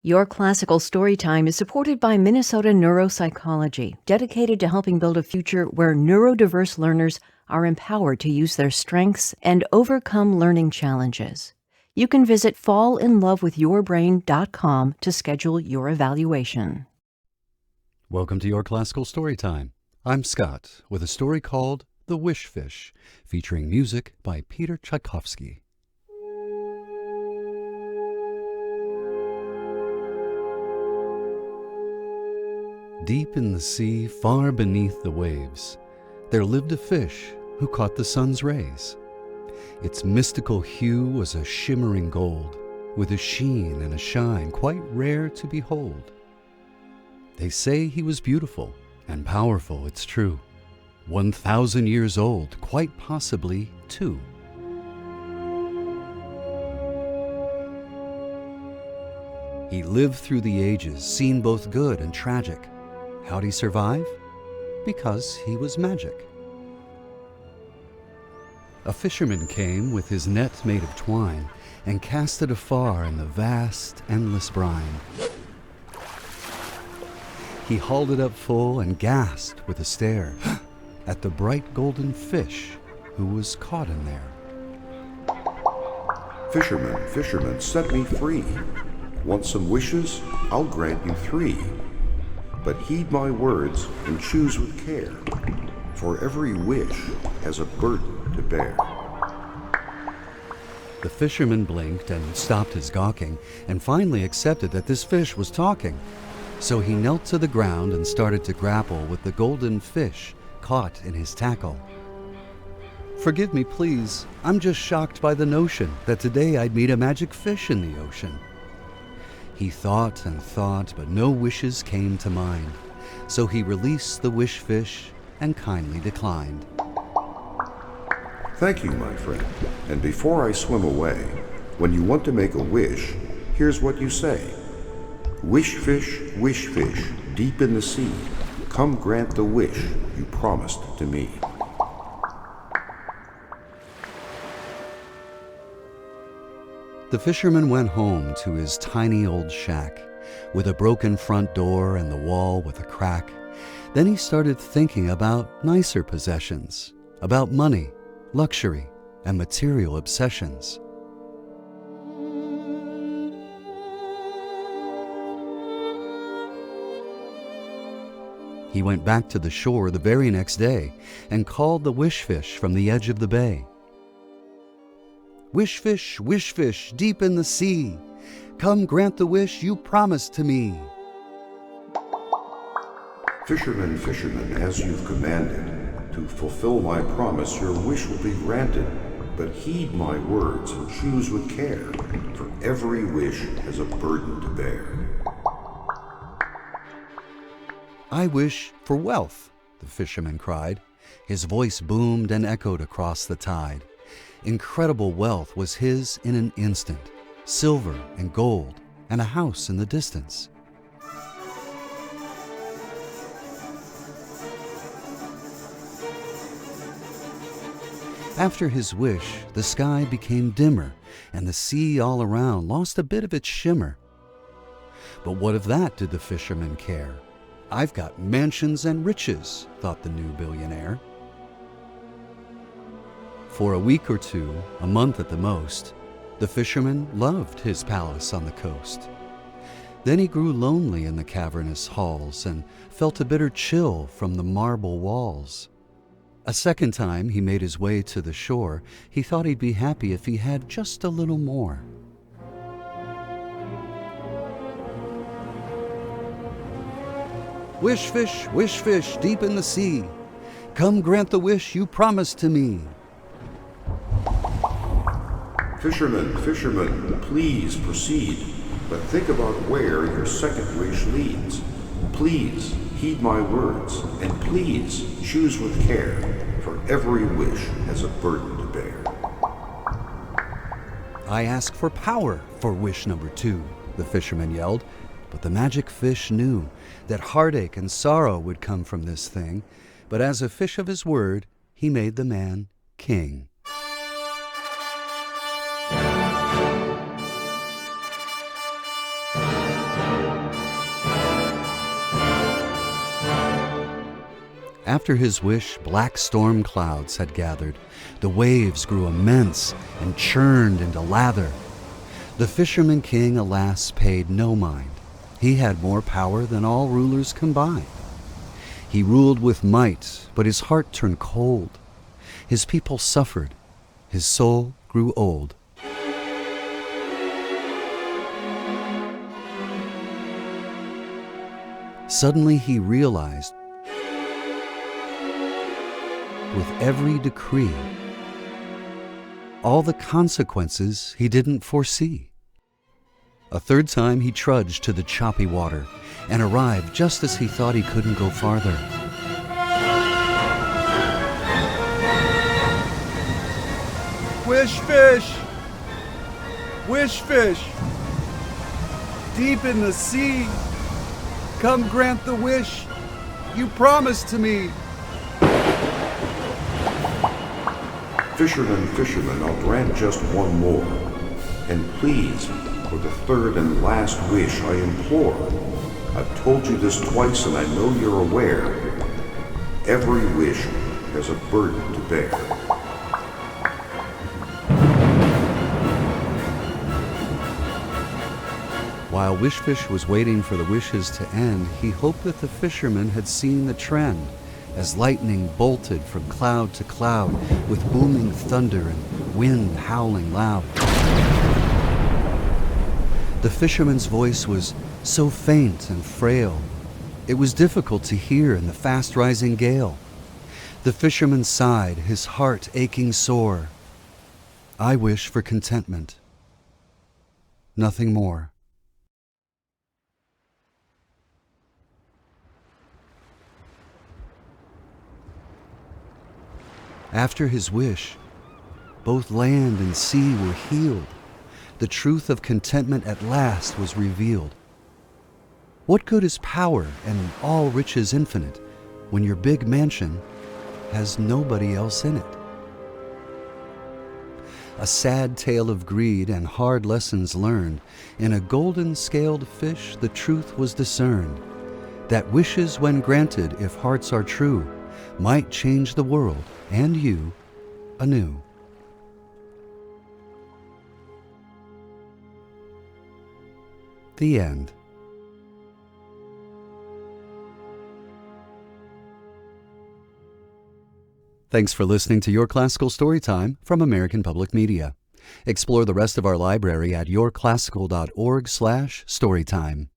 Your Classical Storytime is supported by Minnesota Neuropsychology, dedicated to helping build a future where neurodiverse learners are empowered to use their strengths and overcome learning challenges. You can visit fallinlovewithyourbrain.com to schedule your evaluation. Welcome to Your Classical Storytime. I'm Scott with a story called The Wish Fish, featuring music by Pytor Tchaikovsky. Deep in the sea, far beneath the waves, there lived a fish who caught the sun's rays. Its mystical hue was a shimmering gold, with a sheen and a shine quite rare to behold. They say he was beautiful and powerful, it's true, 1,000 years old, quite possibly too. He lived through the ages, seen both good and tragic. How'd he survive? Because he was magic. A fisherman came with his net made of twine and cast it afar in the vast, endless brine. He hauled it up full and gasped with a stare at the bright golden fish who was caught in there. Fisherman, fisherman, set me free. Want some wishes? I'll grant you 3. But heed my words and choose with care, for every wish has a burden to bear. The fisherman blinked and stopped his gawking, and finally accepted that this fish was talking. So he knelt to the ground and started to grapple with the golden fish caught in his tackle. Forgive me, please. I'm just shocked by the notion that today I'd meet a magic fish in the ocean. He thought and thought, but no wishes came to mind. So he released the wish fish and kindly declined. Thank you, my friend. And before I swim away, when you want to make a wish, here's what you say. Wish fish, deep in the sea, come grant the wish you promised to me. The fisherman went home to his tiny old shack, with a broken front door and the wall with a crack. Then he started thinking about nicer possessions, about money, luxury, and material obsessions. He went back to the shore the very next day and called the wish fish from the edge of the bay. Wish fish, deep in the sea, come grant the wish you promised to me. Fisherman, fisherman, as you've commanded, to fulfill my promise your wish will be granted, but heed my words and choose with care, for every wish has a burden to bear. I wish for wealth, the fisherman cried. His voice boomed and echoed across the tide. Incredible wealth was his in an instant, silver and gold, and a house in the distance. After his wish, the sky became dimmer, and the sea all around lost a bit of its shimmer. But what of that did the fisherman care? I've got mansions and riches, thought the new billionaire. For a week or two, a month at the most, the fisherman loved his palace on the coast. Then he grew lonely in the cavernous halls and felt a bitter chill from the marble walls. A second time he made his way to the shore. He thought he'd be happy if he had just a little more. Wish fish, deep in the sea, come grant the wish you promised to me. Fisherman, fisherman, please proceed, but think about where your second wish leads. Please heed my words, and please choose with care, for every wish has a burden to bear. I ask for power for wish number 2, the fisherman yelled, but the magic fish knew that heartache and sorrow would come from this thing, but as a fish of his word, he made the man king. After his wish, black storm clouds had gathered. The waves grew immense and churned into lather. The fisherman king, alas, paid no mind. He had more power than all rulers combined. He ruled with might, but his heart turned cold. His people suffered. His soul grew old. Suddenly he realized, with every decree, all the consequences he didn't foresee. A third time he trudged to the choppy water and arrived just as he thought he couldn't go farther. Wish fish! Wish fish! Deep in the sea, come grant the wish you promised to me. Fisherman, fisherman, I'll grant just one more. And please, for the third and last wish, I implore. I've told you this twice and I know you're aware. Every wish has a burden to bear. While Wishfish was waiting for the wishes to end, he hoped that the fisherman had seen the trend, as lightning bolted from cloud to cloud with booming thunder and wind howling loud. The fisherman's voice was so faint and frail, it was difficult to hear in the fast-rising gale. The fisherman sighed, his heart aching sore. I wish for contentment, nothing more. After his wish, both land and sea were healed. The truth of contentment at last was revealed. What good is power and all riches infinite when your big mansion has nobody else in it? A sad tale of greed and hard lessons learned. In a golden-scaled fish the truth was discerned, that wishes when granted, if hearts are true, might change the world and you anew. The end. Thanks for listening to Your Classical Storytime from American Public Media. Explore the rest of our library at yourclassical.org/storytime.